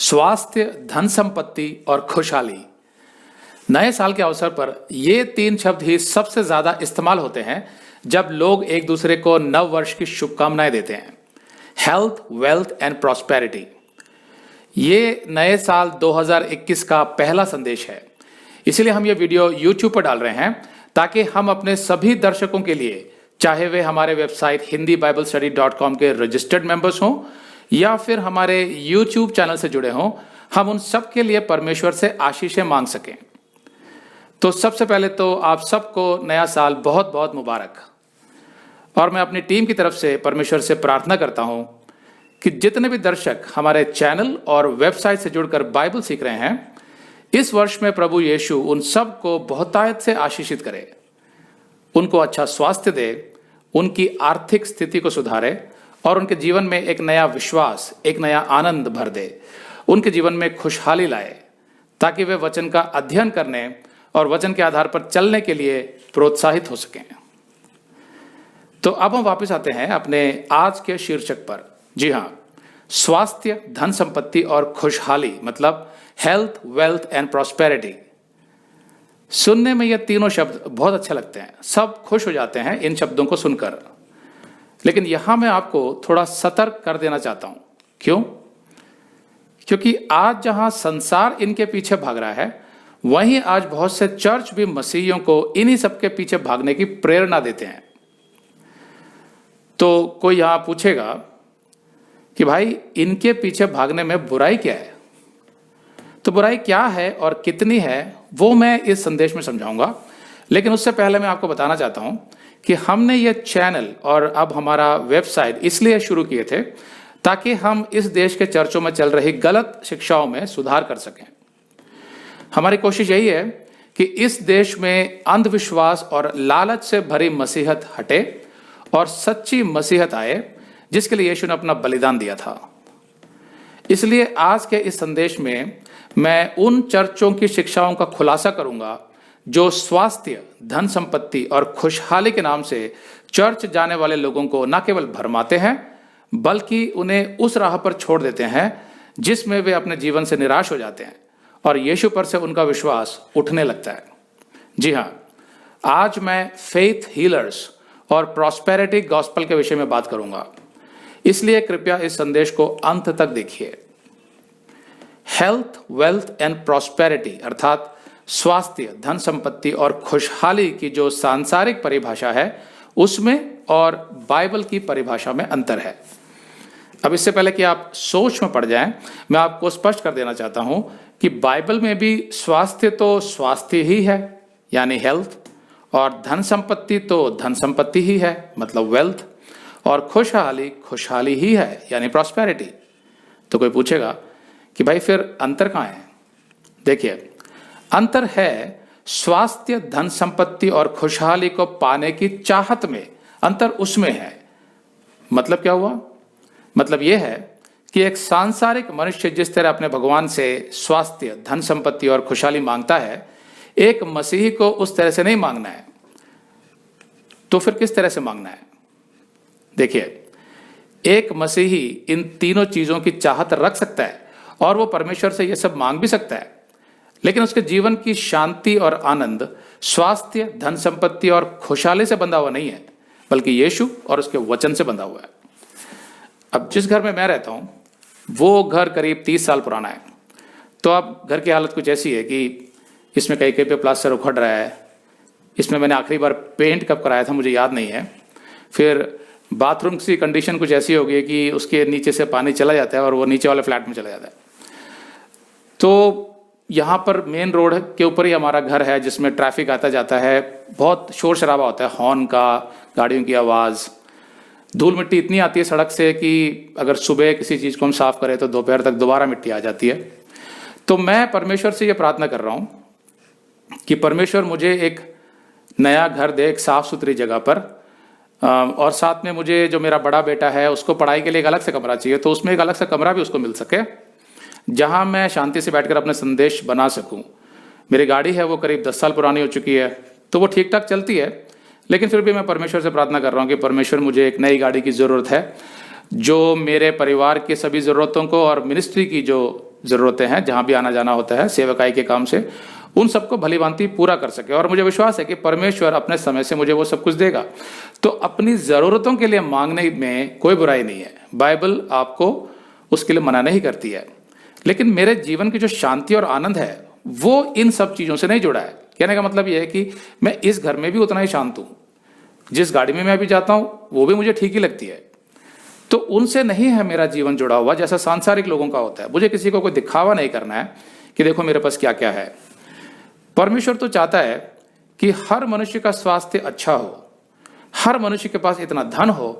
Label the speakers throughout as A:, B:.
A: स्वास्थ्य, धन संपत्ति और खुशहाली। नए साल के अवसर पर ये तीन शब्द ही सबसे ज्यादा इस्तेमाल होते हैं जब लोग एक दूसरे को नव वर्ष की शुभकामनाएं देते हैं। हेल्थ, वेल्थ एंड प्रॉस्पेरिटी, ये नए साल 2021 का पहला संदेश है। इसलिए हम ये वीडियो YouTube पर डाल रहे हैं ताकि हम अपने सभी दर्शकों के लिए, चाहे वे हमारे वेबसाइट hindibiblestudy.com के रजिस्टर्ड मेंबर्स हों या फिर हमारे YouTube चैनल से जुड़े हों, हम उन सब के लिए परमेश्वर से आशीषें मांग सकें। तो सबसे पहले तो आप सबको नया साल बहुत बहुत मुबारक। और मैं अपनी टीम की तरफ से परमेश्वर से प्रार्थना करता हूं कि जितने भी दर्शक हमारे चैनल और वेबसाइट से जुड़कर बाइबल सीख रहे हैं, इस वर्ष में प्रभु यीशु उन सब को बहुतायत से आशीषित करे, उनको अच्छा स्वास्थ्य दे, उनकी आर्थिक स्थिति को सुधारे और उनके जीवन में एक नया विश्वास, एक नया आनंद भर दे, उनके जीवन में खुशहाली लाए, ताकि वे वचन का अध्ययन करने और वचन के आधार पर चलने के लिए प्रोत्साहित हो सकें। तो अब हम वापस आते हैं अपने आज के शीर्षक पर। जी हाँ, स्वास्थ्य, धन संपत्ति और खुशहाली, मतलब हेल्थ, वेल्थ एंड प्रॉस्पेरिटी। सुनने में ये तीनों शब्द बहुत अच्छे लगते हैं, सब खुश हो जाते हैं इन शब्दों को सुनकर। लेकिन यहां मैं आपको थोड़ा सतर्क कर देना चाहता हूं। क्यों? क्योंकि आज जहां संसार इनके पीछे भाग रहा है, वहीं आज बहुत से चर्च भी मसीहियों को इन्हीं सब के पीछे भागने की प्रेरणा देते हैं। तो कोई यहां पूछेगा कि भाई, इनके पीछे भागने में बुराई क्या है? तो बुराई क्या है और कितनी है, वो मैं इस संदेश में समझाऊंगा। लेकिन उससे पहले मैं आपको बताना चाहता हूं कि हमने ये चैनल और अब हमारा वेबसाइट इसलिए शुरू किए थे ताकि हम इस देश के चर्चों में चल रही गलत शिक्षाओं में सुधार कर सकें। हमारी कोशिश यही है कि इस देश में अंधविश्वास और लालच से भरी मसीहत हटे और सच्ची मसीहत आए, जिसके लिए यीशु ने अपना बलिदान दिया था। इसलिए आज के इस संदेश में मैं उन चर्चों की शिक्षाओं का खुलासा करूंगा जो स्वास्थ्य, धन संपत्ति और खुशहाली के नाम से चर्च जाने वाले लोगों को न केवल भरमाते हैं, बल्कि उन्हें उस राह पर छोड़ देते हैं जिसमें वे अपने जीवन से निराश हो जाते हैं और यीशु पर से उनका विश्वास उठने लगता है। जी हाँ, आज मैं फेथ हीलर्स और प्रॉस्पेरिटी गॉस्पल के विषय में बात करूंगा, इसलिए कृपया इस संदेश को अंत तक देखिए। हेल्थ, वेल्थ एंड प्रॉस्पेरिटी अर्थात स्वास्थ्य, धन संपत्ति और खुशहाली की जो सांसारिक परिभाषा है, उसमें और बाइबल की परिभाषा में अंतर है। अब इससे पहले कि आप सोच में पड़ जाएं, मैं आपको स्पष्ट कर देना चाहता हूं कि बाइबल में भी स्वास्थ्य तो स्वास्थ्य ही है, यानी हेल्थ, और धन संपत्ति तो धन संपत्ति ही है, मतलब वेल्थ, और खुशहाली खुशहाली ही है, यानी प्रॉस्पेरिटी। तो कोई पूछेगा कि भाई फिर अंतर कहाँ है? देखिए, अंतर है स्वास्थ्य, धन संपत्ति और खुशहाली को पाने की चाहत में, अंतर उसमें है। मतलब क्या हुआ? मतलब यह है कि एक सांसारिक मनुष्य जिस तरह अपने भगवान से स्वास्थ्य, धन संपत्ति और खुशहाली मांगता है, एक मसीही को उस तरह से नहीं मांगना है। तो फिर किस तरह से मांगना है? देखिए, एक मसीही इन तीनों चीजों की चाहत रख सकता है और वो परमेश्वर से ये सब मांग भी सकता है, लेकिन उसके जीवन की शांति और आनंद स्वास्थ्य, धन संपत्ति और खुशहाली से बंधा हुआ नहीं है, बल्कि यीशु और उसके वचन से बंधा हुआ है। अब जिस घर में मैं रहता हूं, वो घर करीब 30 साल पुराना है। तो अब घर की हालत कुछ ऐसी है कि इसमें कहीं कहीं पे प्लास्टर उखड़ रहा है। इसमें मैंने आखिरी बार पेंट कब कराया था मुझे याद नहीं है। फिर बाथरूम की कंडीशन कुछ ऐसी हो गई कि उसके नीचे से पानी चला जाता है और वो नीचे वाले फ्लैट में चला जाता है। तो यहाँ पर मेन रोड के ऊपर ही हमारा घर है, जिसमें ट्रैफिक आता जाता है, बहुत शोर शराबा होता है, हॉर्न का, गाड़ियों की आवाज़, धूल मिट्टी इतनी आती है सड़क से कि अगर सुबह किसी चीज़ को हम साफ करें तो दोपहर तक दोबारा मिट्टी आ जाती है। तो मैं परमेश्वर से ये प्रार्थना कर रहा हूँ कि परमेश्वर मुझे एक नया घर दे, एक साफ सुथरी जगह पर, और साथ में मुझे जो मेरा बड़ा बेटा है उसको पढ़ाई के लिए एक अलग से कमरा चाहिए, तो उसमें एक अलग से कमरा भी उसको मिल सके जहां मैं शांति से बैठकर अपने संदेश बना सकूं। मेरी गाड़ी है वो करीब 10 साल पुरानी हो चुकी है, तो वो ठीक ठाक चलती है, लेकिन फिर भी मैं परमेश्वर से प्रार्थना कर रहा हूं कि परमेश्वर मुझे एक नई गाड़ी की ज़रूरत है जो मेरे परिवार की सभी ज़रूरतों को और मिनिस्ट्री की जो ज़रूरतें हैं, जहाँ भी आना जाना होता है सेवकाई के काम से, उन सबको भली भांति पूरा कर सके। और मुझे विश्वास है कि परमेश्वर अपने समय से मुझे वो सब कुछ देगा। तो अपनी ज़रूरतों के लिए मांगने में कोई बुराई नहीं है, बाइबल आपको उसके लिए मना नहीं करती है। लेकिन मेरे जीवन की जो शांति और आनंद है वो इन सब चीज़ों से नहीं जुड़ा है। कहने का मतलब ये है कि मैं इस घर में भी उतना ही शांत हूँ, जिस गाड़ी में मैं अभी जाता हूँ वो भी मुझे ठीक ही लगती है। तो उनसे नहीं है मेरा जीवन जुड़ा हुआ जैसा सांसारिक लोगों का होता है। मुझे किसी को कोई दिखावा नहीं करना है कि देखो मेरे पास क्या क्या है। परमेश्वर तो चाहता है कि हर मनुष्य का स्वास्थ्य अच्छा हो, हर मनुष्य के पास इतना धन हो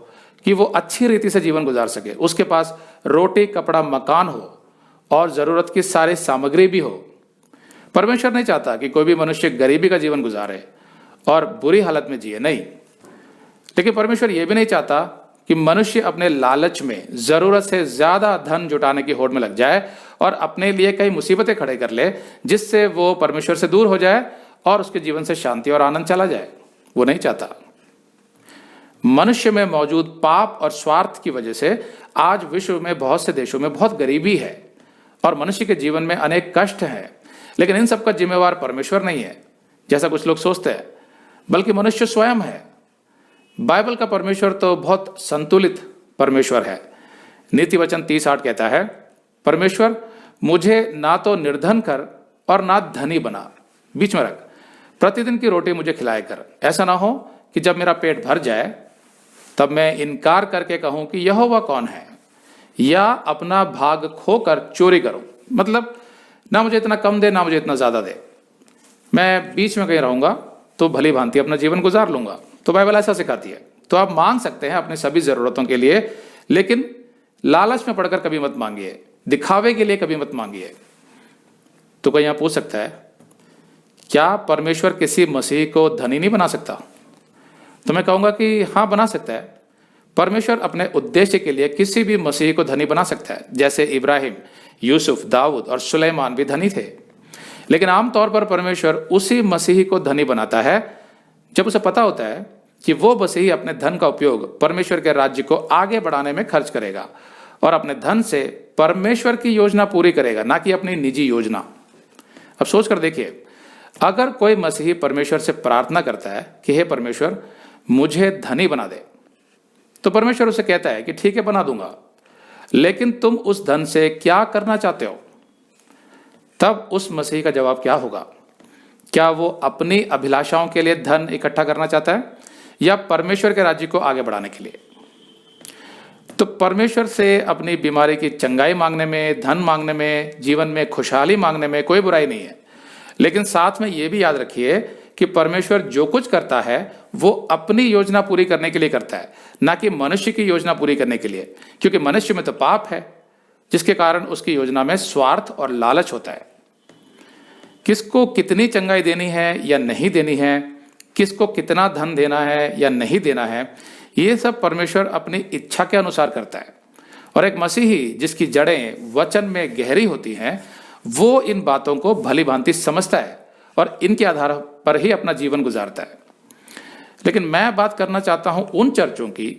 A: कि वो अच्छी रीति से जीवन गुजार सके, उसके पास रोटी कपड़ा मकान हो और ज़रूरत की सारी सामग्री भी हो। परमेश्वर नहीं चाहता कि कोई भी मनुष्य गरीबी का जीवन गुजारे और बुरी हालत में जिए, नहीं। लेकिन परमेश्वर ये भी नहीं चाहता कि मनुष्य अपने लालच में ज़रूरत से ज़्यादा धन जुटाने की होड़ में लग जाए और अपने लिए कई मुसीबतें खड़े कर ले, जिससे वो परमेश्वर से दूर हो जाए और उसके जीवन से शांति और आनंद चला जाए। वो नहीं चाहता। मनुष्य में मौजूद पाप और स्वार्थ की वजह से आज विश्व में बहुत से देशों में बहुत गरीबी है और मनुष्य के जीवन में अनेक कष्ट हैं। लेकिन इन सब का जिम्मेवार परमेश्वर नहीं है जैसा कुछ लोग सोचते हैं, बल्कि मनुष्य स्वयं है। बाइबल का परमेश्वर तो बहुत संतुलित परमेश्वर है। नीति वचन 30:8 कहता है, परमेश्वर मुझे ना तो निर्धन कर और ना धनी बना, बीच में रख, प्रतिदिन की रोटी मुझे खिलाया कर। ऐसा ना हो कि जब मेरा पेट भर जाए तब मैं इनकार करके कहूं कि यहोवा कौन है, या अपना भाग खोकर चोरी करूं। मतलब ना मुझे इतना कम दे ना मुझे इतना ज़्यादा दे, मैं बीच में कहीं रहूंगा तो भली भांति अपना जीवन गुजार लूंगा। तो बाइबल ऐसा सिखाती है। तो आप मांग सकते हैं अपनी सभी ज़रूरतों के लिए, लेकिन लालच में पड़कर कभी मत मांगिए, दिखावे के लिए कभी मत मांगिए। तो कोई यहाँ पूछ सकता है, क्या परमेश्वर किसी मसीह को धनी नहीं बना सकता? तो मैं कहूँगा कि हाँ, बना सकता है। परमेश्वर अपने उद्देश्य के लिए किसी भी मसीह को धनी बना सकता है। जैसे इब्राहिम, यूसुफ, दाऊद और सुलेमान भी धनी थे। लेकिन आमतौर पर परमेश्वर उसी मसीह को धनी बनाता है जब उसे पता होता है कि वो मसीह अपने धन का उपयोग परमेश्वर के राज्य को आगे बढ़ाने में खर्च करेगा और अपने धन से परमेश्वर की योजना पूरी करेगा, ना कि अपनी निजी योजना। अब सोच कर देखिए, अगर कोई मसीही परमेश्वर से प्रार्थना करता है कि हे परमेश्वर मुझे धनी बना दे, तो परमेश्वर उसे कहता है कि ठीक है बना दूंगा, लेकिन तुम उस धन से क्या करना चाहते हो? तब उस मसीह का जवाब क्या होगा? क्या वो अपनी अभिलाषाओं के लिए धन इकट्ठा करना चाहता है या परमेश्वर के राज्य को आगे बढ़ाने के लिए? तो परमेश्वर से अपनी बीमारी की चंगाई मांगने में, धन मांगने में, जीवन में खुशहाली मांगने में कोई बुराई नहीं है। लेकिन साथ में ये भी याद रखिए कि परमेश्वर जो कुछ करता है वो अपनी योजना पूरी करने के लिए करता है, ना कि मनुष्य की योजना पूरी करने के लिए। क्योंकि मनुष्य में तो पाप है, जिसके कारण उसकी योजना में स्वार्थ और लालच होता है। किसको कितनी चंगाई देनी है या नहीं देनी है, किसको कितना धन देना है या नहीं देना है, ये सब परमेश्वर अपनी इच्छा के अनुसार करता है। और एक मसीही जिसकी जड़ें वचन में गहरी होती हैं, वो इन बातों को भली भांति समझता है और इनके आधार पर ही अपना जीवन गुजारता है। लेकिन मैं बात करना चाहता हूं उन चर्चों की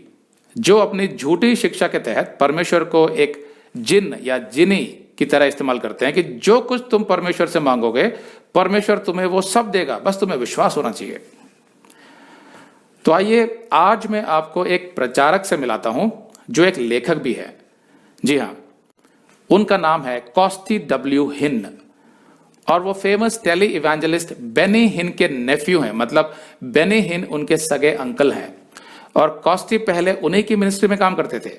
A: जो अपनी झूठी शिक्षा के तहत परमेश्वर को एक जिन या जिनी की तरह इस्तेमाल करते हैं कि जो कुछ तुम परमेश्वर से मांगोगे परमेश्वर तुम्हें वो सब देगा, बस तुम्हें विश्वास होना चाहिए। तो आइए आज मैं आपको एक प्रचारक से मिलाता हूं जो एक लेखक भी है। जी हाँ, उनका नाम है कॉस्टी डब्ल्यू हिन और वो फेमस टेली इवेंजलिस्ट बेनी हिन के नेफ्यू हैं। मतलब बेनी हिन उनके सगे अंकल हैं और कॉस्टी पहले उन्हीं की मिनिस्ट्री में काम करते थे।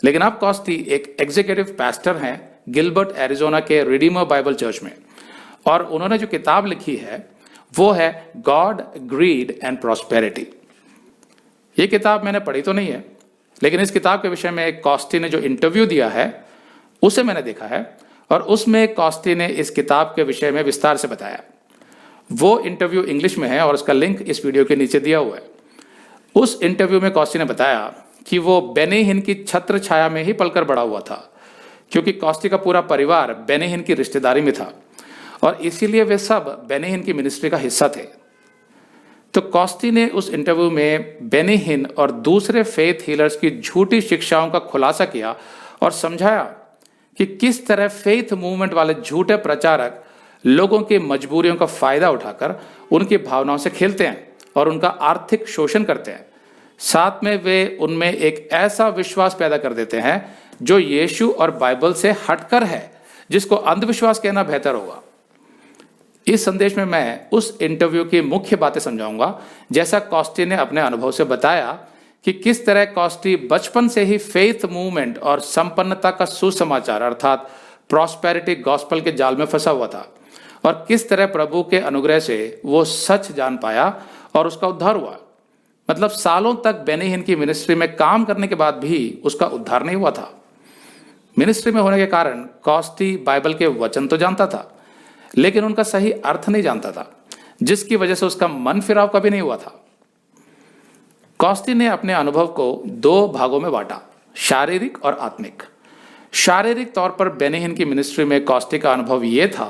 A: लेकिन अब कॉस्टी एक एग्जीक्यूटिव पास्टर हैं गिलबर्ट एरिजोना के रिडीमर बाइबल चर्च में। और उन्होंने जो किताब लिखी है वो है गॉड, ग्रीड एंड प्रॉस्पेरिटी। ये किताब मैंने पढ़ी तो नहीं है, लेकिन इस किताब के विषय में कॉस्टी ने जो इंटरव्यू दिया है उसे मैंने देखा है और उसमें कॉस्टी ने इस किताब के विषय में विस्तार से बताया। वो इंटरव्यू इंग्लिश में है और उसका लिंक इस वीडियो के नीचे दिया हुआ है। उस इंटरव्यू में कॉस्टी ने बताया कि वो बेनी हिन की छत्र छाया में ही पलकर बड़ा हुआ था, क्योंकि कॉस्टी का पूरा परिवार बेनी हिन की रिश्तेदारी में था और इसीलिए वे सब बेनी हिन की मिनिस्ट्री का हिस्सा थे। तो कॉस्टी ने उस इंटरव्यू में बेनी हिन और दूसरे फेथ हीलर्स की झूठी शिक्षाओं का खुलासा किया और समझाया कि किस तरह फेथ मूवमेंट वाले झूठे प्रचारक लोगों की मजबूरियों का फायदा उठाकर उनकी भावनाओं से खेलते हैं और उनका आर्थिक शोषण करते हैं। साथ में वे उनमें एक ऐसा विश्वास पैदा कर देते हैं जो यीशु और बाइबल से हटकर है, जिसको अंधविश्वास कहना बेहतर होगा। इस संदेश में मैं उस इंटरव्यू की मुख्य बातें समझाऊंगा, जैसा कॉस्टी ने अपने अनुभव से बताया कि किस तरह कॉस्टी बचपन से ही फेथ मूवमेंट और संपन्नता का सुसमाचार अर्थात प्रॉस्पेरिटी गॉस्पेल के जाल में फंसा हुआ था, और किस तरह प्रभु के अनुग्रह से वो सच जान पाया और उसका उद्धार हुआ। मतलब सालों तक बेनी हिन की मिनिस्ट्री में काम करने के बाद भी उसका उद्धार नहीं हुआ था। मिनिस्ट्री में होने के कारण कॉस्टी बाइबल के वचन तो जानता था, लेकिन उनका सही अर्थ नहीं जानता था, जिसकी वजह से उसका मन फिराव कभी नहीं हुआ था। कॉस्टी ने अपने अनुभव को 2 भागों में बांटा, शारीरिक और आत्मिक। शारीरिक तौर पर बेनी हिन की मिनिस्ट्री में कॉस्टी का अनुभव यह था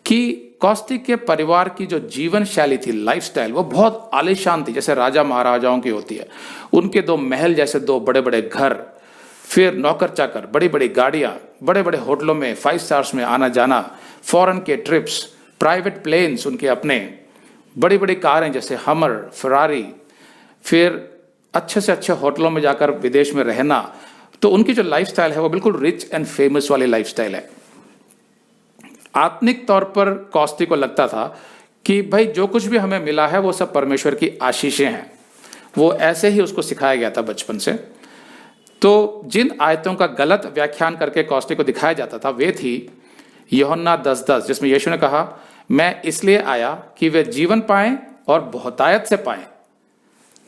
A: कि कॉस्टी के परिवार की जो जीवन शैली थी, लाइफस्टाइल, वो बहुत आलीशान थी, जैसे राजा महाराजाओं की होती है। उनके 2 महल जैसे 2 बड़े बड़े घर, फिर नौकर चाकर, बड़ी बड़ी गाड़ियां, बड़े बड़े होटलों में 5 स्टार्स में आना जाना, फॉरेन के ट्रिप्स, प्राइवेट प्लेन्स उनके अपने, बड़ी बड़ी कारें जैसे हमर, फरारी, फिर अच्छे से अच्छे होटलों में जाकर विदेश में रहना। तो उनकी जो लाइफस्टाइल है वो बिल्कुल रिच एंड फेमस वाली लाइफस्टाइल है। आत्मिक तौर पर कॉस्टी को लगता था कि भाई जो कुछ भी हमें मिला है वो सब परमेश्वर की आशीषें हैं। वो ऐसे ही उसको सिखाया गया था बचपन से। तो जिन आयतों का गलत व्याख्यान करके कॉस्टी को दिखाया जाता था वे थी यूहन्ना 10:10, जिसमें यीशु ने कहा, मैं इसलिए आया कि वे जीवन पाएं और बहुतायत से पाएं।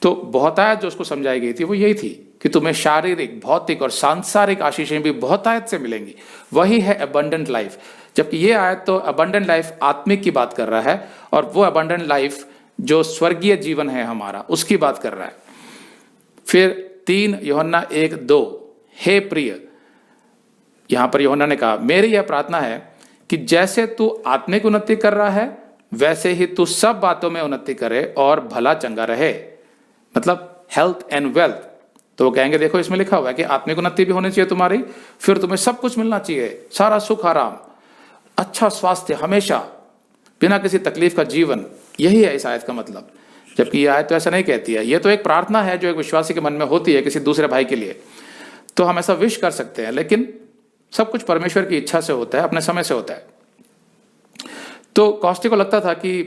A: तो बहुतायत जो उसको समझाई गई थी वो यही थी कि तुम्हें शारीरिक, भौतिक और सांसारिक आशीषें भी बहुतायत से मिलेंगी। वही है अबंडेंट लाइफ। जबकि ये आयत तो अबंडेंट लाइफ आत्मिक की बात कर रहा है, और वो अबंडेंट लाइफ जो स्वर्गीय जीवन है हमारा, उसकी बात कर रहा है। फिर 3 यूहन्ना 1:2, हे प्रिय, यहां पर यूहन्ना ने कहा, मेरी यह प्रार्थना है कि जैसे तू आत्मिक उन्नति कर रहा है वैसे ही तू सब बातों में उन्नति करे और भला चंगा रहे। मतलब हेल्थ एंड वेल्थ। तो वो कहेंगे देखो इसमें लिखा हुआ है कि आत्मिक उन्नति भी होनी चाहिए तुम्हारी, फिर तुम्हें सब कुछ मिलना चाहिए, सारा सुख आराम, अच्छा स्वास्थ्य, हमेशा बिना किसी तकलीफ का जीवन। यही है इस आयत का मतलब। जबकि यह आयत तो ऐसा नहीं कहती है। यह तो एक प्रार्थना है जो एक विश्वासी के मन में होती है किसी दूसरे भाई के लिए। तो हम ऐसा विश कर सकते हैं, लेकिन सब कुछ परमेश्वर की इच्छा से होता है, अपने समय से होता है। तो कॉस्टी को लगता था कि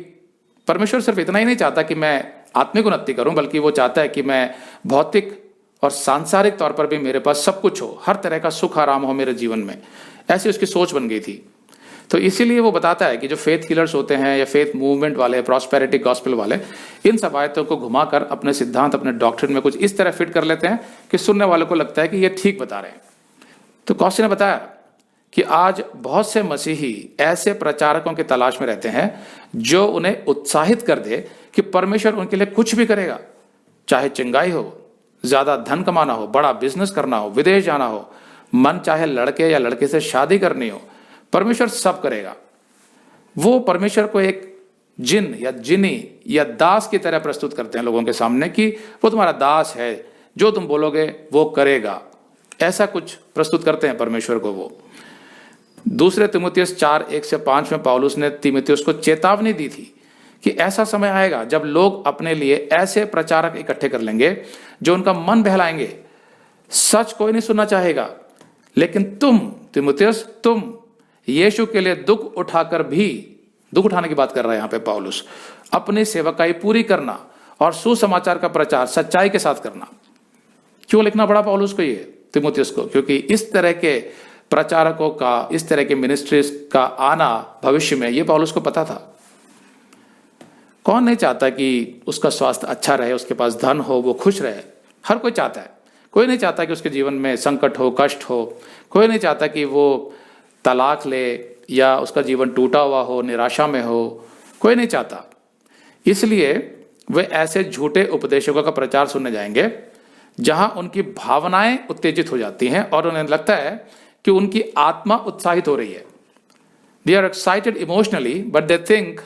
A: परमेश्वर सिर्फ इतना ही नहीं चाहता कि मैं आत्मिक उन्नति करूं, बल्कि वो चाहता है कि मैं भौतिक और सांसारिक तौर पर भी मेरे पास सब कुछ हो, हर तरह का सुख आराम हो मेरे जीवन में। ऐसी उसकी सोच बन गई थी। तो इसीलिए वो बताता है कि जो फेथ हीलर्स होते हैं या फेथ मूवमेंट वाले, प्रॉस्पेरिटी गॉस्पेल वाले, इन सब आयतों को घुमाकर अपने सिद्धांत, अपने डॉक्ट्रिन में कुछ इस तरह फिट कर लेते हैं कि सुनने वालों को लगता है कि ये ठीक बता रहे हैं। तो कॉस्टी ने बताया कि आज बहुत से मसीही ऐसे प्रचारकों की तलाश में रहते हैं जो उन्हें उत्साहित कर दे कि परमेश्वर उनके लिए कुछ भी करेगा, चाहे चिंगाई हो, ज्यादा धन कमाना हो, बड़ा बिजनेस करना हो, विदेश जाना हो, मन चाहे लड़के या लड़के से शादी करनी हो, परमेश्वर सब करेगा। वो परमेश्वर को एक जिन या जिनी या दास की तरह प्रस्तुत करते हैं लोगों के सामने कि वो तुम्हारा दास है, जो तुम बोलोगे वो करेगा। ऐसा कुछ प्रस्तुत करते हैं परमेश्वर को वो। दूसरे तीमुथियुस 4:1-5 में पौलुस ने तीमुथियुस को चेतावनी दी थी कि ऐसा समय आएगा जब लोग अपने लिए ऐसे प्रचारक इकट्ठे कर लेंगे जो उनका मन बहलाएंगे। सच कोई नहीं सुनना चाहेगा, लेकिन तुम तीमुथियुस, तुम यीशु के लिए दुख उठाकर भी, दुख उठाने की बात कर रहा है यहां पे पौलुस, अपनी सेवकाई पूरी करना और सुसमाचार का प्रचार सच्चाई के साथ करना। क्यों लिखना पड़ा पौलुस को ये, तीमुथियुस को? क्योंकि इस तरह के प्रचारकों का, इस तरह के मिनिस्ट्रीज का आना भविष्य में, ये पौलुस को पता था। कौन नहीं चाहता कि उसका स्वास्थ्य अच्छा रहे, उसके पास धन हो, वो खुश रहे? हर कोई चाहता है। कोई नहीं चाहता कि उसके जीवन में संकट हो, कष्ट हो। कोई नहीं चाहता कि वो तलाक ले या उसका जीवन टूटा हुआ हो, निराशा में हो। कोई नहीं चाहता। इसलिए वे ऐसे झूठे उपदेशकों का प्रचार सुनने जाएंगे जहां उनकी भावनाएं उत्तेजित हो जाती हैं और उन्हें लगता है कि उनकी आत्मा उत्साहित हो रही है। They are excited emotionally, but they think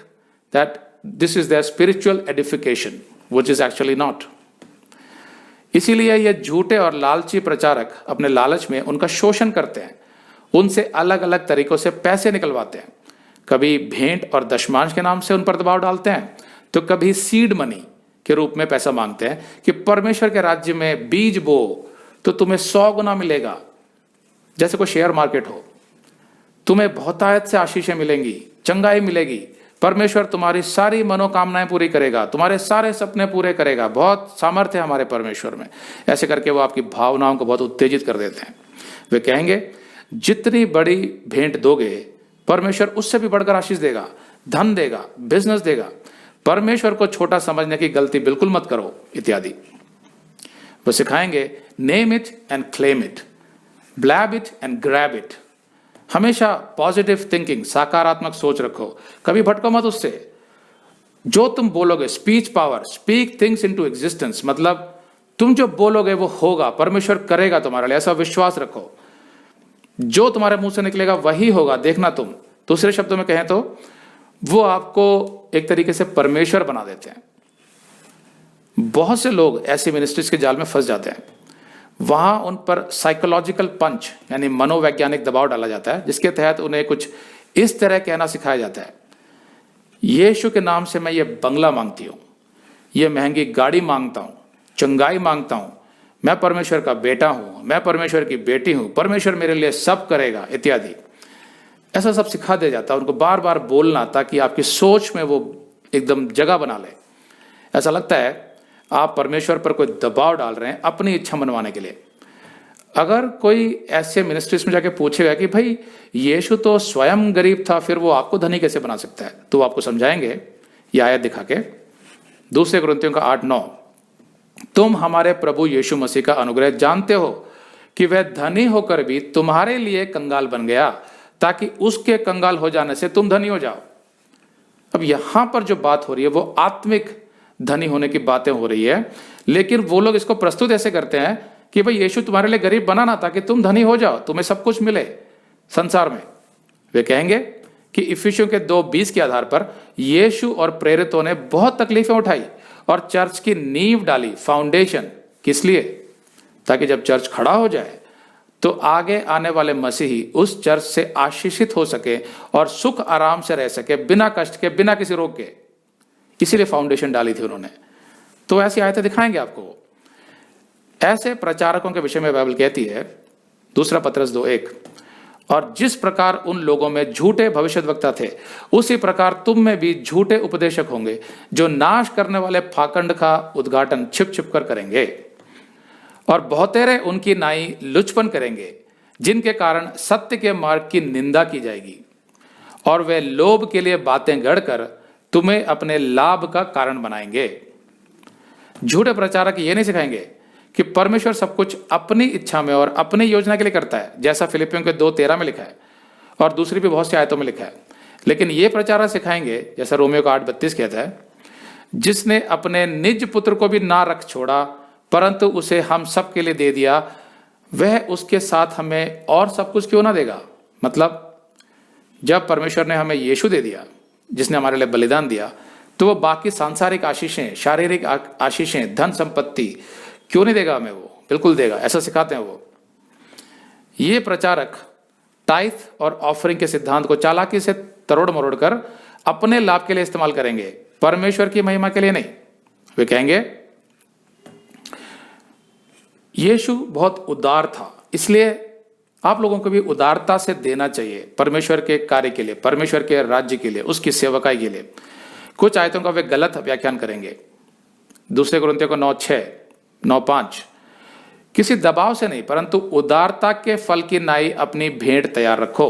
A: that this is their spiritual edification, which is actually not. इसीलिए ये झूठे और लालची प्रचारक अपने लालच में उनका शोषण करते हैं, उनसे अलग अलग तरीकों से पैसे निकलवाते हैं। कभी भेंट और दशमांश के नाम से उन पर दबाव डालते हैं, तो कभी सीड मनी के रूप में पैसा मांगते हैं कि परमेश्वर के राज्य में बीज बो तो तुम्हें 100 गुना मिलेगा। जैसे कोई शेयर मार्केट हो, तुम्हें बहुतायत से आशीषें मिलेंगी, चंगाई मिलेगी, परमेश्वर तुम्हारी सारी मनोकामनाएं पूरी करेगा, तुम्हारे सारे सपने पूरे करेगा, बहुत सामर्थ्य है हमारे परमेश्वर में। ऐसे करके वो आपकी भावनाओं को बहुत उत्तेजित कर देते हैं। वे कहेंगे जितनी बड़ी भेंट दोगे परमेश्वर उससे भी बढ़कर आशीष देगा, धन देगा, बिजनेस देगा। परमेश्वर को छोटा समझने की गलती बिल्कुल मत करो इत्यादि। वो सिखाएंगे name it and claim it, bleb it and grab it. हमेशा पॉजिटिव थिंकिंग, सकारात्मक सोच रखो, कभी भटको मत उससे। जो तुम बोलोगे, speech power, speak things into existence, मतलब तुम जो बोलोगे वो होगा, परमेश्वर करेगा तुम्हारे लिए, ऐसा विश्वास रखो। जो तुम्हारे मुंह से निकलेगा वही होगा, देखना तुम। दूसरे शब्दों में कहें तो वो आपको एक तरीके से परमेश्वर बना देते हैं। बहुत से लोग ऐसी मिनिस्ट्रीज के जाल में फंस जाते हैं। वहां उन पर साइकोलॉजिकल पंच यानी मनोवैज्ञानिक दबाव डाला जाता है, जिसके तहत उन्हें कुछ इस तरह कहना सिखाया जाता है, यीशु के नाम से मैं ये बंगला मांगती हूं, ये महंगी गाड़ी मांगता हूं, चंगाई मांगता हूं, मैं परमेश्वर का बेटा हूं, मैं परमेश्वर की बेटी हूं, परमेश्वर मेरे लिए सब करेगा इत्यादि। ऐसा सब सिखा दिया जाता है उनको, बार बार बोलना, ताकि आपकी सोच में वो एकदम जगह बना ले। ऐसा लगता है आप परमेश्वर पर कोई दबाव डाल रहे हैं अपनी इच्छा मनवाने के लिए। अगर कोई ऐसे मिनिस्ट्रीज में जाके पूछेगा कि भाई यीशु तो स्वयं गरीब था, फिर वो आपको धनी कैसे बना सकता है, तो आपको समझाएंगे ये आयत दिखा के, 2 कुरिन्थियों का 8-9, तुम हमारे प्रभु यीशु मसीह का अनुग्रह जानते हो कि वह धनी होकर भी तुम्हारे लिए कंगाल बन गया, ताकि उसके कंगाल हो जाने से तुम धनी हो जाओ। अब यहां पर जो बात हो रही है वो आत्मिक धनी होने की बातें हो रही है, लेकिन वो लोग इसको प्रस्तुत ऐसे करते हैं कि भाई यीशु तुम्हारे लिए गरीब बना ना, ताकि तुम धनी हो जाओ, तुम्हें सब कुछ मिले संसार में। वे कहेंगे कि इफिसियों के 2:20 के आधार पर यीशु और प्रेरितों ने बहुत तकलीफें उठाई और चर्च की नींव डाली, फाउंडेशन। किस लिए? ताकि जब चर्च खड़ा हो जाए तो आगे आने वाले मसीही उस चर्च से आशीषित हो सके और सुख आराम से रह सके, बिना कष्ट के, बिना किसी रोग के। इसीलिए फाउंडेशन डाली थी उन्होंने। तो ऐसी आयतें दिखाएंगे आपको। ऐसे प्रचारकों के विषय में बाइबल कहती है, 2 पतरस 2:1, और जिस प्रकार उन लोगों में झूठे भविष्यद्वक्ता थे, उसी प्रकार तुम में भी झूठे उपदेशक होंगे, जो नाश करने वाले पाखंड का उद्घाटन छिप छिप कर करेंगे, और बहुतेरे उनकी नाई लुचपन करेंगे, जिनके कारण सत्य के मार्ग की निंदा की जाएगी, और वे लोभ के लिए बातें गढ़कर तुम्हें अपने लाभ का कारण बनाएंगे। झूठे प्रचारक ये नहीं सिखाएंगे कि परमेश्वर सब कुछ अपनी इच्छा में और अपनी योजना के लिए करता है, जैसा फिलिपियों के 2:13 में लिखा है और दूसरी भी बहुत सी आयतों में लिखा है। लेकिन ये प्रचारक सिखाएंगे, जैसा रोमियो का 8:32 कहता है, जिसने अपने निज पुत्र को भी ना रख छोड़ा, परंतु उसे हम सब के लिए दे दिया, वह उसके साथ हमें और सब कुछ क्यों ना देगा। मतलब जब परमेश्वर ने हमें यीशु दे दिया, जिसने हमारे लिए बलिदान दिया, तो वो बाकी सांसारिक आशीषें, शारीरिक आशीषें, धन संपत्ति क्यों नहीं देगा हमें? वो बिल्कुल देगा। ऐसा सिखाते हैं वो। ये प्रचारक टाइथ और ऑफरिंग के सिद्धांत को चालाकी से तरोड़ मरोड़ कर अपने लाभ के लिए इस्तेमाल करेंगे, परमेश्वर की महिमा के लिए नहीं। वे कहेंगे यीशु बहुत उदार था, इसलिए आप लोगों को भी उदारता से देना चाहिए परमेश्वर के कार्य के लिए, परमेश्वर के राज्य के लिए, उसकी सेवकाई के लिए। कुछ आयतों का वे गलत व्याख्यान करेंगे। 2 कुरिन्थियों को 9:6, 9:5, किसी दबाव से नहीं, परंतु उदारता के फल की नाई अपनी भेंट तैयार रखो।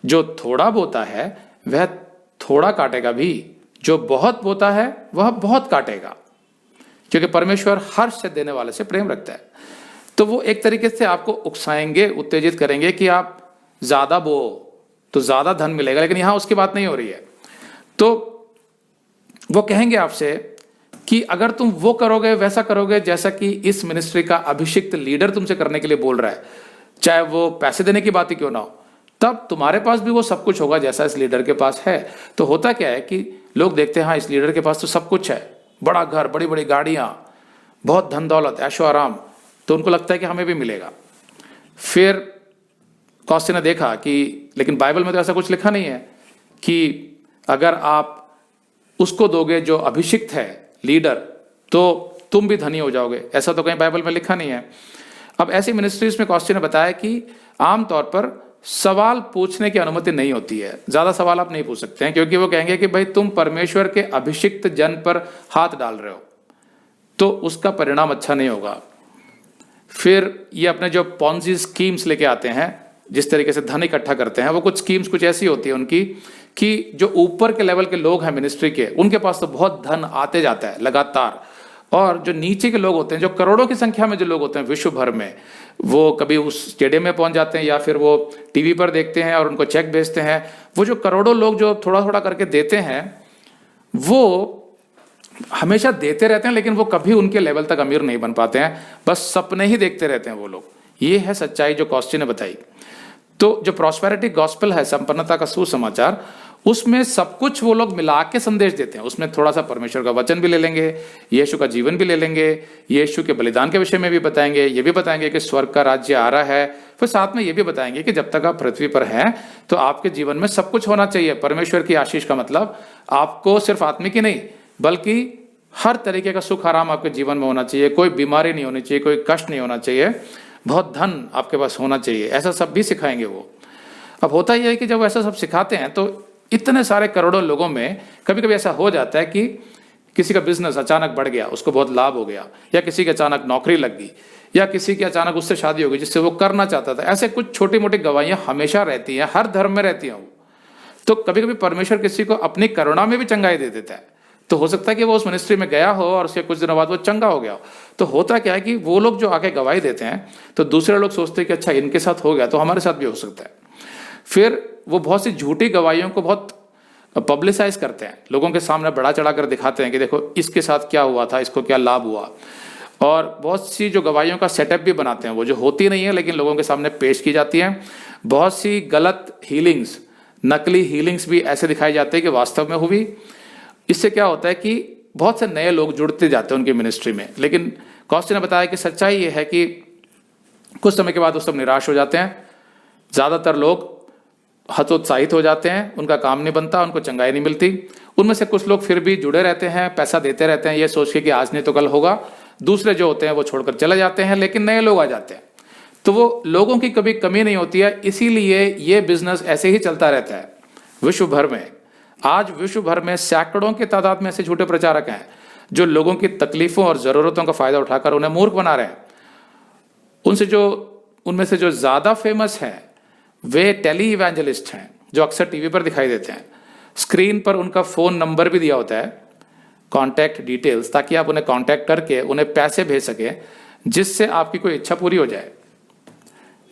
A: जो थोड़ा बोता है वह थोड़ा काटेगा भी, जो बहुत बोता है वह बहुत काटेगा, क्योंकि परमेश्वर हर्ष से देने वाले से प्रेम रखता है। तो वो एक तरीके से आपको उकसाएंगे, उत्तेजित करेंगे कि आप ज्यादा बो तो ज्यादा धन मिलेगा, लेकिन यहां उसकी बात नहीं हो रही है। तो वो कहेंगे आपसे कि अगर तुम वो करोगे, वैसा करोगे जैसा कि इस मिनिस्ट्री का अभिषिक्त लीडर तुमसे करने के लिए बोल रहा है, चाहे वो पैसे देने की बात ही क्यों ना हो, तब तुम्हारे पास भी वो सब कुछ होगा जैसा इस लीडर के पास है। तो होता क्या है कि लोग देखते हैं हाँ इस लीडर के पास तो सब कुछ है, बड़ा घर, बड़ी बड़ी गाड़ियां, बहुत धन दौलत, ऐशो आराम, तो उनको लगता है कि हमें भी मिलेगा। फिर कॉस्टी ने देखा कि लेकिन बाइबल में तो ऐसा कुछ लिखा नहीं है कि अगर आप उसको दोगे जो अभिषिक्त है लीडर तो तुम भी धनी हो जाओगे, ऐसा तो कहीं बाइबल में लिखा नहीं है। अब ऐसी मिनिस्ट्रीज में कॉस्टी ने बताया कि आमतौर पर सवाल पूछने की अनुमति नहीं होती है, ज्यादा सवाल आप नहीं पूछ सकते हैं, क्योंकि वो कहेंगे कि भाई तुम परमेश्वर के अभिषिक्त जन पर हाथ डाल रहे हो तो उसका परिणाम अच्छा नहीं होगा। फिर ये अपने जो पॉन्जी स्कीम्स लेके आते हैं, जिस तरीके से धन इकट्ठा करते हैं, वो कुछ स्कीम्स कुछ ऐसी होती है उनकी कि जो ऊपर के लेवल के लोग हैं मिनिस्ट्री के, उनके पास तो बहुत धन आते जाता है लगातार, और जो नीचे के लोग होते हैं, जो करोड़ों की संख्या में जो लोग होते हैं विश्व भर में, वो कभी उस स्टेडियम में पहुंच जाते हैं या फिर वो टीवी पर देखते हैं और उनको चेक भेजते हैं। वो जो करोड़ों लोग जो थोड़ा थोड़ा करके देते हैं वो हमेशा देते रहते हैं, लेकिन वो कभी उनके लेवल तक अमीर नहीं बन पाते हैं, बस सपने ही देखते रहते हैं वो लोग। ये है सच्चाई जो कॉस्टी ने बताई। तो जो प्रॉस्पेरिटी गॉस्पेल है, संपन्नता का सुसमाचार, उसमें सब कुछ वो लोग मिला के संदेश देते हैं। उसमें थोड़ा सा परमेश्वर का वचन भी ले लेंगे, यीशु का जीवन भी ले लेंगे, यीशु के बलिदान के विषय में भी बताएंगे, ये भी बताएंगे कि स्वर्ग का राज्य आ रहा है, फिर साथ में ये भी बताएंगे कि जब तक आप पृथ्वी पर हैं तो आपके जीवन में सब कुछ होना चाहिए। परमेश्वर की आशीष का मतलब आपको सिर्फ आत्मिक ही नहीं बल्कि हर तरीके का सुख आराम आपके जीवन में होना चाहिए, कोई बीमारी नहीं होनी चाहिए, कोई कष्ट नहीं होना चाहिए, बहुत धन आपके पास होना चाहिए, ऐसा सब भी सिखाएंगे वो। अब होता यह है कि जब ऐसा सब सिखाते हैं तो इतने सारे करोड़ों लोगों में कभी कभी ऐसा हो जाता है कि किसी का बिजनेस अचानक बढ़ गया, उसको बहुत लाभ हो गया, या किसी की अचानक नौकरी लग गई, या किसी की अचानक उससे शादी हो गई जिससे वो करना चाहता था। ऐसे कुछ छोटी मोटी गवाहियां हमेशा रहती हैं, हर धर्म में रहती हैं वो। तो कभी कभी परमेश्वर किसी को अपनी करुणा में भी चंगाई दे देता है। तो हो सकता है कि वो उस मिनिस्ट्री में गया हो और उसके कुछ दिनों बाद वो चंगा हो गया हो। तो होता क्या है कि वो लोग जो आके गवाही देते हैं तो दूसरे लोग सोचते हैं कि अच्छा इनके साथ हो गया तो हमारे साथ भी हो सकता है। फिर वो बहुत सी झूठी गवाहियों को बहुत पब्लिसाइज करते हैं, लोगों के सामने बढ़ा चढ़ा कर दिखाते हैं कि देखो इसके साथ क्या हुआ था, इसको क्या लाभ हुआ। और बहुत सी जो गवाहियों का सेटअप भी बनाते हैं वो, जो होती नहीं है लेकिन लोगों के सामने पेश की जाती हैं। बहुत सी गलत हीलिंग्स, नकली हीलिंग्स भी ऐसे दिखाई जाते हैं कि वास्तव में हुई। इससे क्या होता है कि बहुत से नए लोग जुड़ते जाते हैं उनकी मिनिस्ट्री में। लेकिन कॉस्टी ने बताया कि सच्चाई ये है कि कुछ समय के बाद वो सब निराश हो जाते हैं, ज़्यादातर लोग हतोत्साहित हो जाते हैं, उनका काम नहीं बनता, उनको चंगाई नहीं मिलती। उनमें से कुछ लोग फिर भी जुड़े रहते हैं, पैसा देते रहते हैं ये सोच के कि आज नहीं तो कल होगा। दूसरे जो होते हैं वो छोड़कर चले जाते हैं, लेकिन नए लोग आ जाते हैं। तो वो लोगों की कभी कमी नहीं होती है, इसीलिए ये बिजनेस ऐसे ही चलता रहता है विश्व भर में। आज विश्व भर में सैकड़ों की तादाद में ऐसे झूठे प्रचारक हैं जो लोगों की तकलीफों और ज़रूरतों का फायदा उठाकर उन्हें मूर्ख बना रहे हैं। उनमें से जो ज़्यादा फेमस हैं वे टेली इवेंजलिस्ट हैं, जो अक्सर टीवी पर दिखाई देते हैं। स्क्रीन पर उनका फ़ोन नंबर भी दिया होता है, कॉन्टैक्ट डिटेल्स, ताकि आप उन्हें कॉन्टैक्ट करके उन्हें पैसे भेज सकें जिससे आपकी कोई इच्छा पूरी हो जाए।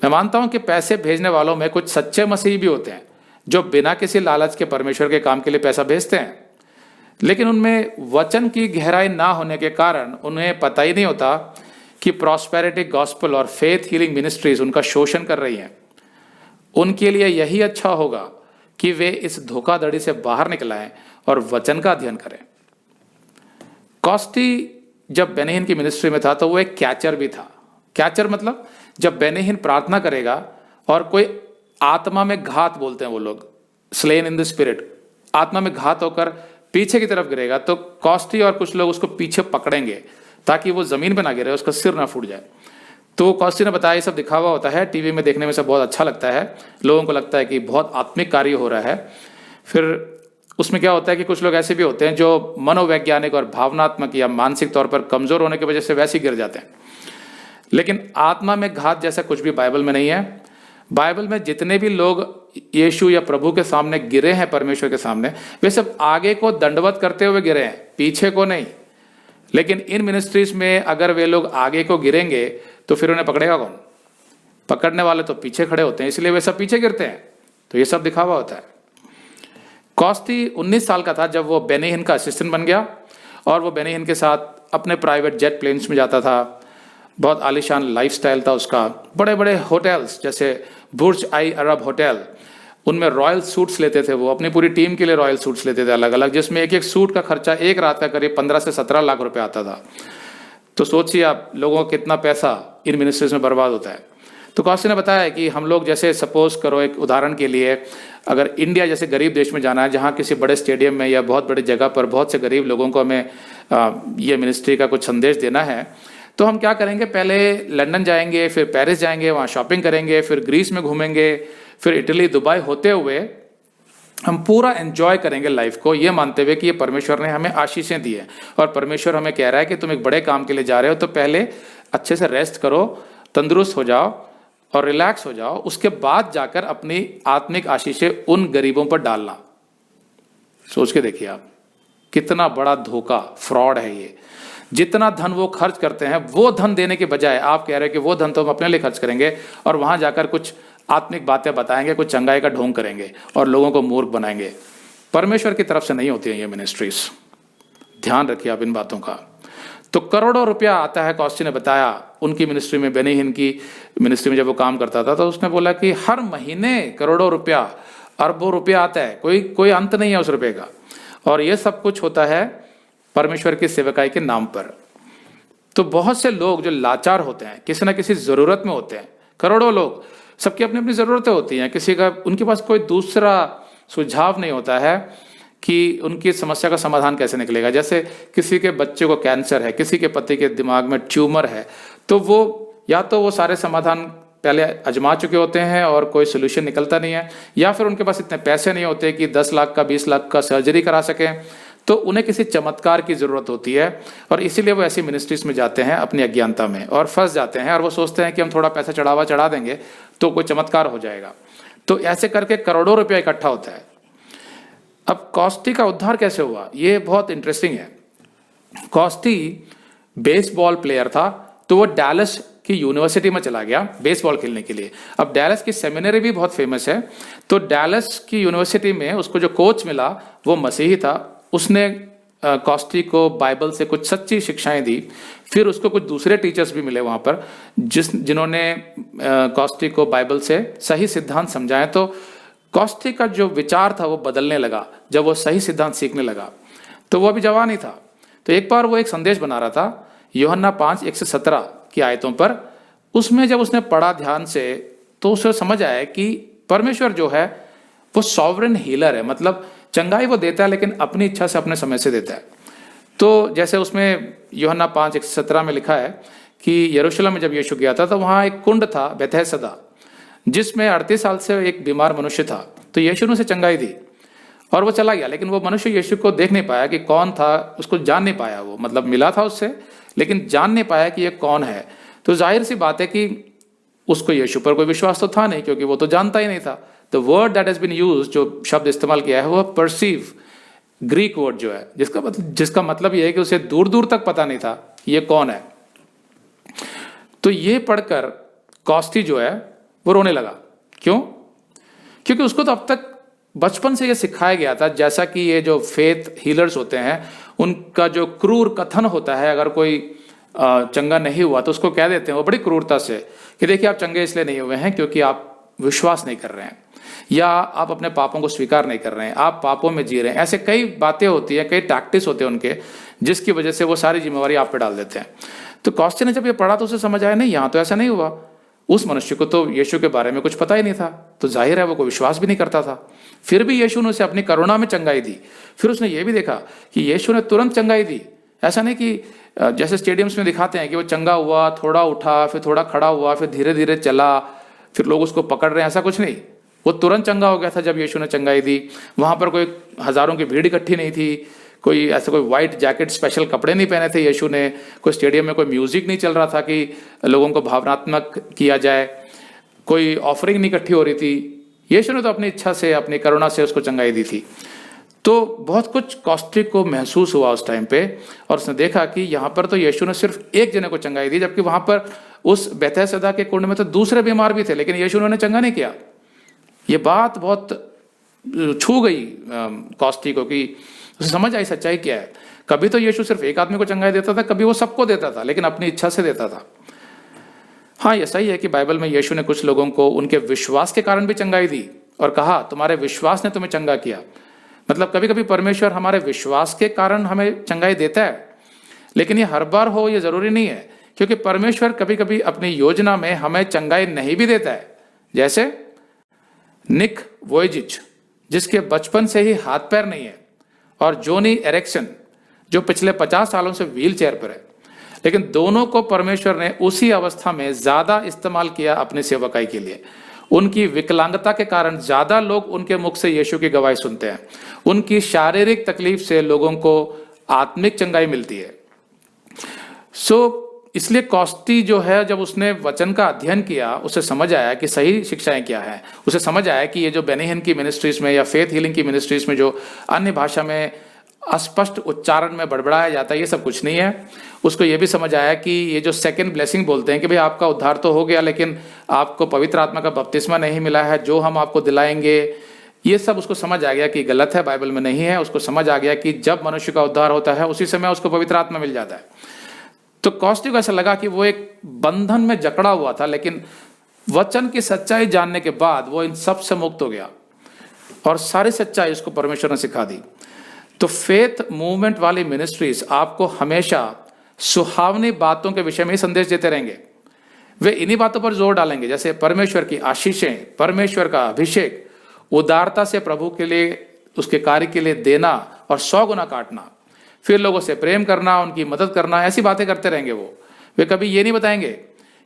A: मैं मानता हूं कि पैसे भेजने वालों में कुछ सच्चे मसीही भी होते हैं जो बिना किसी लालच के परमेश्वर के काम के लिए पैसा भेजते हैं, लेकिन उनमें वचन की गहराई ना होने के कारण उन्हें पता ही नहीं होता कि प्रॉस्पेरिटी गॉस्पेल और फेथ हीलिंग मिनिस्ट्रीज उनका शोषण कर रही हैं। उनके लिए यही अच्छा होगा कि वे इस धोखाधड़ी से बाहर निकल आएं और वचन का अध्ययन करें। कॉस्टी जब बेनिहिन की मिनिस्ट्री में था तो वो एक कैचर भी था। कैचर मतलब जब बेनिहिन प्रार्थना करेगा और कोई आत्मा में घात बोलते हैं वो लोग, स्लेन इन द स्पिरिट, आत्मा में घात होकर पीछे की तरफ गिरेगा तो कॉस्टी और कुछ लोग उसको पीछे पकड़ेंगे ताकि वो जमीन पे ना गिरे, उसका सिर ना फूट जाए। तो कॉस्टी ने बताया ये सब दिखावा होता है, टीवी में देखने में सब बहुत अच्छा लगता है, लोगों को लगता है कि बहुत आत्मिक कार्य हो रहा है। फिर उसमें क्या होता है कि कुछ लोग ऐसे भी होते हैं जो मनोवैज्ञानिक और भावनात्मक या मानसिक तौर पर कमजोर होने की वजह से वैसे ही गिर जाते हैं। लेकिन आत्मा में घात जैसा कुछ भी बाइबल में नहीं है। बाइबल में जितने भी लोग यीशु या प्रभु के सामने गिरे हैं, परमेश्वर के सामने, वे सब आगे को दंडवत करते हुए गिरे हैं, पीछे को नहीं। लेकिन इन मिनिस्ट्रीज में अगर वे लोग आगे को गिरेंगे तो फिर उन्हें पकड़ेगा कौन? पकड़ने वाले तो पीछे खड़े होते हैं, इसलिए वे सब पीछे गिरते हैं। तो ये सब दिखावा होता है। कॉस्टी 19 साल का था जब वो बेनिहिन का असिस्टेंट बन गया और वो बेनिहिन के साथ अपने प्राइवेट जेट प्लेन्स में जाता था। बहुत आलीशान लाइफस्टाइल था उसका। बड़े बड़े होटल्स जैसे बुर्ज आई अरब होटल, उनमें रॉयल सूट्स लेते थे वो, अपनी पूरी टीम के लिए रॉयल सूट्स लेते थे अलग अलग, जिसमें एक एक सूट का खर्चा एक रात का करीब 15 से 17 लाख रुपए आता था। तो सोचिए आप लोगों का कितना पैसा इन मिनिस्ट्रीज में बर्बाद होता है। तो कॉस्टी ने बताया कि हम लोग जैसे सपोज करो, एक उदाहरण के लिए, अगर इंडिया जैसे गरीब देश में जाना है जहाँ किसी बड़े स्टेडियम में या बहुत बड़ी जगह पर बहुत से गरीब लोगों को हमें ये मिनिस्ट्री का कुछ संदेश देना है, तो हम क्या करेंगे, पहले लंदन जाएंगे, फिर पेरिस जाएंगे, वहाँ शॉपिंग करेंगे, फिर ग्रीस में घूमेंगे, फिर इटली, दुबई होते हुए हम पूरा एंजॉय करेंगे लाइफ को, ये मानते हुए कि ये परमेश्वर ने हमें आशीषें दी है और परमेश्वर हमें कह रहा है कि तुम एक बड़े काम के लिए जा रहे हो, तो पहले अच्छे से रेस्ट करो, तंदुरुस्त हो जाओ और रिलैक्स हो जाओ, उसके बाद जाकर अपनी आत्मिक आशीषें उन गरीबों पर डालना। सोच के देखिए आप, कितना बड़ा धोखा, फ्रॉड है ये। जितना धन वो खर्च करते हैं, वो धन देने के बजाय आप कह रहे हैं कि वो धन तो हम अपने लिए खर्च करेंगे और वहां जाकर कुछ आत्मिक बातें बताएंगे, कुछ चंगाई का ढोंग करेंगे और लोगों को मूर्ख बनाएंगे। परमेश्वर की तरफ से नहीं होती है ये मिनिस्ट्रीज, ध्यान रखिए आप इन बातों का। तो करोड़ों रुपया आता है, कॉस्टी ने बताया उनकी मिनिस्ट्री में, बेनी हिन की मिनिस्ट्री में जब वो काम करता था तो उसने बोला कि हर महीने करोड़ों रुपया, अरबों रुपया आता है, कोई अंत नहीं है उस रुपये का, और ये सब कुछ होता है परमेश्वर की सेवकाई के नाम पर। तो बहुत से लोग जो लाचार होते हैं, किसी ना किसी जरूरत में होते हैं, करोड़ों लोग, सबकी अपनी अपनी जरूरतें होती हैं, किसी का, उनके पास कोई दूसरा सुझाव नहीं होता है कि उनकी समस्या का समाधान कैसे निकलेगा। जैसे किसी के बच्चे को कैंसर है, किसी के पति के दिमाग में ट्यूमर है, तो वो या तो वो सारे समाधान पहले आजमा चुके होते हैं और कोई सोल्यूशन निकलता नहीं है, या फिर उनके पास इतने पैसे नहीं होते कि 10 लाख का 20 लाख का सर्जरी करा सकें, तो उन्हें किसी चमत्कार की जरूरत होती है और इसीलिए वो ऐसी मिनिस्ट्रीज में जाते हैं अपनी अज्ञानता में और फंस जाते हैं और वो सोचते हैं कि हम थोड़ा पैसा चढ़ा देंगे तो कोई चमत्कार हो जाएगा। तो ऐसे करके करोड़ों रुपया इकट्ठा होता है। अब कॉस्टी का उद्धार कैसे हुआ, ये बहुत इंटरेस्टिंग है। कॉस्टी बेसबॉल प्लेयर था, तो वो डैलस की यूनिवर्सिटी में चला गया बेसबॉल खेलने के लिए। अब डैलस की सेमिनरी भी बहुत फेमस है, तो डैलस की यूनिवर्सिटी में उसको जो कोच मिला वो मसीही था। उसने कॉस्टी को बाइबल से कुछ सच्ची शिक्षाएं दी। फिर उसको कुछ दूसरे टीचर्स भी मिले वहां पर जिन्होंने कॉस्टी को बाइबल से सही सिद्धांत समझाए। तो कॉस्टी का जो विचार था वो बदलने लगा जब वो सही सिद्धांत सीखने लगा। तो वो अभी जवान ही था, तो एक बार वो एक संदेश बना रहा था यूहन्ना 5:1-17 की आयतों पर। उसमें जब उसने पढ़ा ध्यान से तो उसे समझ आया कि परमेश्वर जो है वो सॉवरेन हीलर है, मतलब चंगाई वो देता है लेकिन अपनी इच्छा से अपने समय से देता है। तो जैसे उसमें यूहन्ना 5:1-17 में लिखा है कि यरूशलेम में जब यीशु गया था तो वहां एक कुंड था बेथेसदा, जिसमें 38 साल से एक बीमार मनुष्य था। तो यीशु ने उसे चंगाई दी और वो चला गया, लेकिन वो मनुष्य यीशु को देख नहीं पाया कि कौन था, उसको जान नहीं पाया। वो मतलब मिला था उससे लेकिन जान नहीं पाया कि ये कौन है। तो जाहिर सी बात है कि उसको यीशु पर कोई विश्वास तो था नहीं, क्योंकि वो तो जानता ही नहीं था। The word that has been used, जो शब्द इस्तेमाल किया है वो परसीव, ग्रीक वर्ड जो है, जिसका मतलब ये है कि उसे दूर दूर तक पता नहीं था कि ये कौन है। तो ये पढ़कर कॉस्टी जो है वो रोने लगा। क्यों? क्योंकि उसको तो अब तक बचपन से ये सिखाया गया था, जैसा कि ये जो फेथ हीलर्स होते हैं उनका जो क्रूर कथन होता है, अगर कोई चंगा नहीं हुआ तो उसको कह देते हैं वो बड़ी क्रूरता से कि देखिए आप चंगे इसलिए नहीं हुए हैं क्योंकि आप विश्वास नहीं कर रहे हैं, या आप अपने पापों को स्वीकार नहीं कर रहे हैं, आप पापों में जी रहे हैं। ऐसे कई बातें होती है, कई टैक्टिक्स होते हैं उनके, जिसकी वजह से वो सारी जिम्मेवारी आप पे डाल देते हैं। तो कॉस्टी ने जब ये पढ़ा तो उसे समझ आया नहीं, यहाँ तो ऐसा नहीं हुआ। उस मनुष्य को तो यीशु के बारे में कुछ पता ही नहीं था, तो जाहिर है वो कोई विश्वास भी नहीं करता था। फिर भी यीशु ने उसे अपनी करुणा में चंगाई दी। फिर उसने ये भी देखा कि यीशु ने तुरंत चंगाई दी। ऐसा नहीं कि जैसे स्टेडियम्स में दिखाते हैं कि वो चंगा हुआ, थोड़ा उठा, फिर थोड़ा खड़ा हुआ, फिर धीरे धीरे चला, फिर लोग उसको पकड़ रहे हैं, ऐसा कुछ नहीं। वो तुरंत चंगा हो गया था जब यीशु ने चंगाई दी। वहां पर कोई हजारों की भीड़ इकट्ठी नहीं थी, कोई ऐसा कोई व्हाइट जैकेट स्पेशल कपड़े नहीं पहने थे यीशु ने, कोई स्टेडियम में कोई म्यूजिक नहीं चल रहा था कि लोगों को भावनात्मक किया जाए, कोई ऑफरिंग नहीं इकट्ठी हो रही थी। यीशु ने तो अपनी इच्छा से, अपनी करुणा से उसको चंगाई दी थी। तो बहुत कुछ कॉस्टी को महसूस हुआ उस टाइम पे, और उसने देखा कि यहाँ पर तो यीशु ने सिर्फ एक जने को चंगाई दी, जबकि वहां पर उस बेथेसदा के कुंड में तो दूसरे बीमार भी थे, लेकिन यीशु ने चंगा नहीं किया। ये बात बहुत छू गई कॉस्टी को कि उसे समझ आई सच्चाई क्या है। कभी तो यीशु सिर्फ एक आदमी को चंगाई देता था, कभी वो सबको देता था, लेकिन अपनी इच्छा से देता था। हाँ, ये सही है कि बाइबल में यीशु ने कुछ लोगों को उनके विश्वास के कारण भी चंगाई दी और कहा तुम्हारे विश्वास ने तुम्हें चंगा किया। मतलब कभी कभी परमेश्वर हमारे विश्वास के कारण हमें चंगाई देता है, लेकिन ये हर बार हो ये जरूरी नहीं है क्योंकि परमेश्वर कभी कभी अपनी योजना में हमें चंगाई नहीं भी देता है। जैसे निक वोयजिच, जिसके बचपन से ही हाथ पैर नहीं है, और जोनी एरिक्सन, जो पिछले 50 सालों से व्हील चेयर पर है, लेकिन दोनों को परमेश्वर ने उसी अवस्था में ज्यादा इस्तेमाल किया अपनी सेवकाई के लिए। उनकी विकलांगता के कारण ज्यादा लोग उनके मुख से यीशु की गवाही सुनते हैं। उनकी शारीरिक तकलीफ से लोगों को आत्मिक चंगाई मिलती है। इसलिए कॉस्टी जो है, जब उसने वचन का अध्ययन किया, उसे समझ आया कि सही शिक्षाएं क्या हैं। उसे समझ आया कि ये जो बेनी हिन की मिनिस्ट्रीज में या फेथ हीलिंग की मिनिस्ट्रीज में जो अन्य भाषा में अस्पष्ट उच्चारण में बड़बड़ाया जाता है, ये सब कुछ नहीं है। उसको ये भी समझ आया कि ये जो सेकंड ब्लेसिंग बोलते हैं कि भाई आपका उद्धार तो हो गया, लेकिन आपको पवित्र आत्मा का बपतिस्मा नहीं मिला है, जो हम आपको दिलाएंगे, ये सब उसको समझ आ गया कि गलत है, बाइबल में नहीं है। उसको समझ आ गया कि जब मनुष्य का उद्धार होता है उसी समय उसको पवित्र आत्मा मिल जाता है। तो कॉस्टी को ऐसा लगा कि वो एक बंधन में जकड़ा हुआ था, लेकिन वचन की सच्चाई जानने के बाद वो इन सब से मुक्त हो गया और सारी सच्चाई उसको परमेश्वर ने सिखा दी। तो फेथ मूवमेंट वाली मिनिस्ट्रीज आपको हमेशा सुहावनी बातों के विषय में ही संदेश देते रहेंगे। वे इन्हीं बातों पर जोर डालेंगे, जैसे परमेश्वर की आशीषें, परमेश्वर का अभिषेक, उदारता से प्रभु के लिए, उसके कार्य के लिए देना और 100 गुना काटना, फिर लोगों से प्रेम करना, उनकी मदद करना, ऐसी बातें करते रहेंगे। वे कभी ये नहीं बताएंगे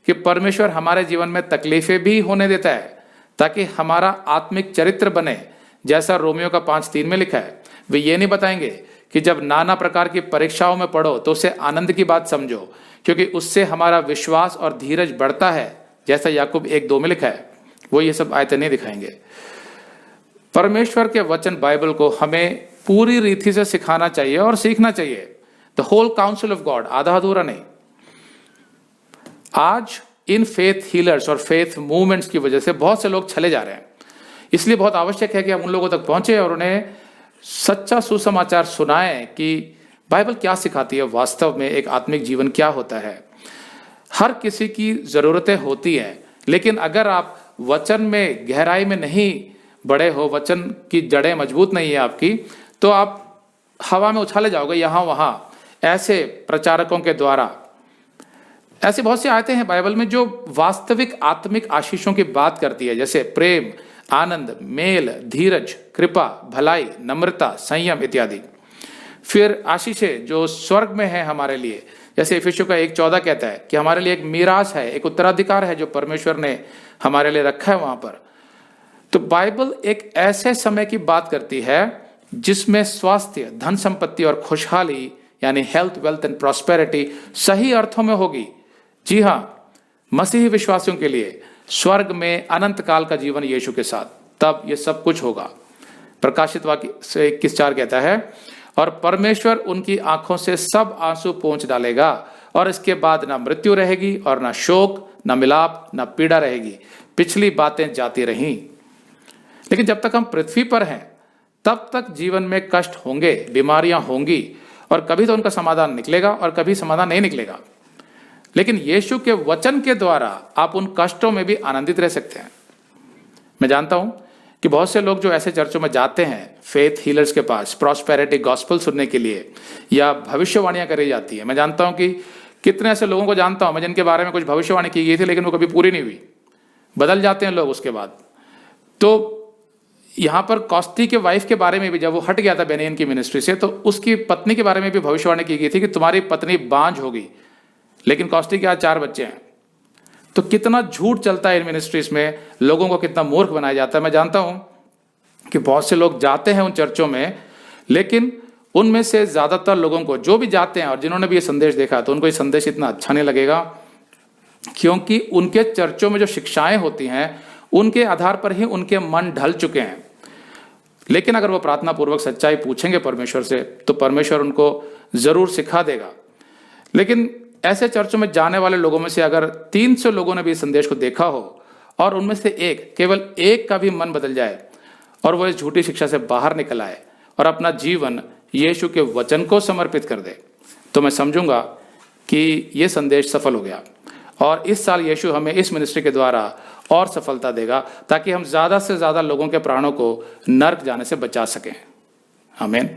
A: कि परमेश्वर हमारे जीवन में तकलीफें भी होने देता है ताकि हमारा आत्मिक चरित्र बने, जैसा रोमियो का 5:3 में लिखा है। वे ये नहीं बताएंगे कि जब नाना प्रकार की परीक्षाओं में पढ़ो तो उसे आनंद की बात समझो, क्योंकि उससे हमारा विश्वास और धीरज बढ़ता है, जैसा याकूब 1:2 में लिखा है। वो ये सब आयतें नहीं दिखाएंगे। परमेश्वर के वचन बाइबल को हमें पूरी रीति से सिखाना चाहिए और सीखना चाहिए। The whole council of God, आधा अधूरा नहीं। आज इन फेथ हीलर्स और फेथ मूवमेंट्स की वजह से बहुत से लोग चले जा रहे हैं। इसलिए बहुत आवश्यक है कि हम उन लोगों तक पहुंचे और उन्हें सच्चा सुसमाचार सुनाएं कि बाइबल क्या सिखाती है, वास्तव में एक आत्मिक जीवन क्या होता है। हर किसी की जरूरतें होती हैं, लेकिन अगर आप वचन में गहराई में नहीं बड़े हो, वचन की जड़ें मजबूत नहीं है आपकी, तो आप हवा में उछाले जाओगे यहाँ वहाँ, ऐसे प्रचारकों के द्वारा। ऐसी बहुत सी आयतें हैं बाइबल में जो वास्तविक आत्मिक आशीषों की बात करती है, जैसे प्रेम, आनंद, मेल, धीरज, कृपा, भलाई, नम्रता, संयम इत्यादि। फिर आशीषें जो स्वर्ग में है हमारे लिए, जैसे इफिसियों का 1:14 कहता है कि हमारे लिए एक मीरास है, एक उत्तराधिकार है जो परमेश्वर ने हमारे लिए रखा है वहां पर। तो बाइबल एक ऐसे समय की बात करती है जिसमें स्वास्थ्य, धन संपत्ति और खुशहाली, यानी हेल्थ, वेल्थ एंड प्रॉस्पेरिटी सही अर्थों में होगी। जी हाँ, मसीही विश्वासियों के लिए स्वर्ग में अनंत काल का जीवन यीशु के साथ, तब ये सब कुछ होगा। प्रकाशित वाक्य से 21:4 कहता है, और परमेश्वर उनकी आंखों से सब आंसू पोंछ डालेगा, और इसके बाद ना मृत्यु रहेगी और ना शोक, ना मिलाप, ना पीड़ा रहेगी, पिछली बातें जाती रहीं। लेकिन जब तक हम पृथ्वी पर हैं तब तक जीवन में कष्ट होंगे, बीमारियां होंगी, और कभी तो उनका समाधान निकलेगा और कभी समाधान नहीं निकलेगा। लेकिन यीशु के वचन के द्वारा आप उन कष्टों में भी आनंदित रह सकते हैं। मैं जानता हूं कि बहुत से लोग जो ऐसे चर्चों में जाते हैं, फेथ हीलर्स के पास प्रॉस्पेरिटी गॉस्पेल सुनने के लिए, या भविष्यवाणियां करी जाती है। मैं जानता हूं कि कितने ऐसे लोगों को जानता हूं मैं जिनके बारे में कुछ भविष्यवाणी की गई थी लेकिन वो कभी पूरी नहीं हुई, बदल जाते हैं लोग उसके बाद। तो यहाँ पर कॉस्टी के वाइफ के बारे में भी, जब वो हट गया था बेनी हिन की मिनिस्ट्री से, तो उसकी पत्नी के बारे में भी भविष्यवाणी की गई थी कि तुम्हारी पत्नी बांझ होगी, लेकिन कॉस्टी के आज 4 बच्चे हैं। तो कितना झूठ चलता है इन मिनिस्ट्रीज में, लोगों को कितना मूर्ख बनाया जाता है। मैं जानता हूं कि बहुत से लोग जाते हैं उन चर्चों में, लेकिन उनमें से ज्यादातर लोगों को, जो भी जाते हैं और जिन्होंने भी ये संदेश देखा, तो उनको ये संदेश इतना अच्छा नहीं लगेगा, क्योंकि उनके चर्चों में जो शिक्षाएं होती हैं उनके आधार पर ही उनके मन ढल चुके हैं। लेकिन अगर वो प्रार्थना पूर्वक सच्चाई पूछेंगे परमेश्वर से, तो परमेश्वर उनको जरूर सिखा देगा। लेकिन ऐसे चर्चों में जाने वाले लोगों में से अगर 300 लोगों ने भी इस संदेश को देखा हो और उनमें से केवल एक का भी मन बदल जाए और वो इस झूठी शिक्षा से बाहर निकल आए और अपना जीवन यीशु के वचन को समर्पित कर दे, तो मैं समझूंगा कि ये संदेश सफल हो गया। और इस साल यीशु हमें इस मिनिस्ट्री के द्वारा और सफलता देगा, ताकि हम ज्यादा से ज्यादा लोगों के प्राणों को नर्क जाने से बचा सकें। आमीन।